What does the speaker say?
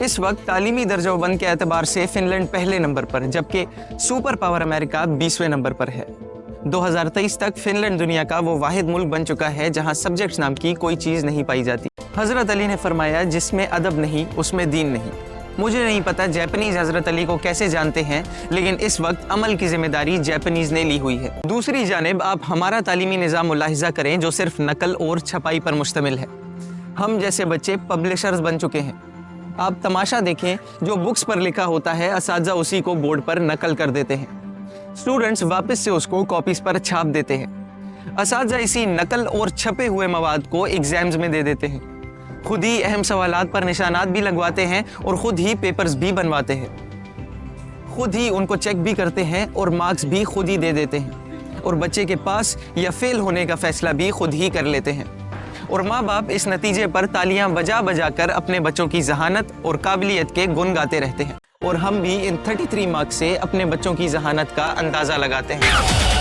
इस वक्त तालीमी दर्जाबंद के एतबार से फिनलैंड पहले नंबर पर, जबकि सुपर पावर अमेरिका 20वें नंबर पर है। 2023 तक फिनलैंड दुनिया का वो वाहिद मुल्क बन चुका है जहां सब्जेक्ट्स नाम की कोई चीज़ नहीं पाई जाती। हज़रत अली ने फरमाया, जिसमें अदब नहीं उसमें दीन नहीं। मुझे नहीं पता जापानीज़ हज़रत अली को कैसे जानते हैं, लेकिन इस वक्त अमल की जिम्मेदारी जापानीज़ ने ली हुई है। दूसरी जानिब आप हमारा तालीमी निज़ाम मुलाहिज़ा करें जो सिर्फ नकल और छपाई पर मुश्तमिल है। हम जैसे बच्चे पब्लिशर्स बन चुके हैं। आप तमाशा देखें, जो बुक्स पर लिखा होता है असातिज़ा उसी को बोर्ड पर नकल कर देते हैं। स्टूडेंट्स वापस से उसको कॉपीज़ पर छाप देते हैं। असातिज़ा इसी नकल और छपे हुए मवाद को एग्ज़ाम्स में दे देते हैं। खुद ही अहम सवालात पर निशानात भी लगवाते हैं और ख़ुद ही पेपर्स भी बनवाते हैं। खुद ही उनको चेक भी करते हैं और मार्क्स भी खुद ही दे देते हैं और बच्चे के पास या फेल होने का फ़ैसला भी खुद ही कर लेते हैं। और माँ बाप इस नतीजे पर तालियां बजा बजा कर अपने बच्चों की जहानत और काबिलियत के गुण गाते रहते हैं। और हम भी इन 33 मार्क्स से अपने बच्चों की जहानत का अंदाज़ा लगाते हैं।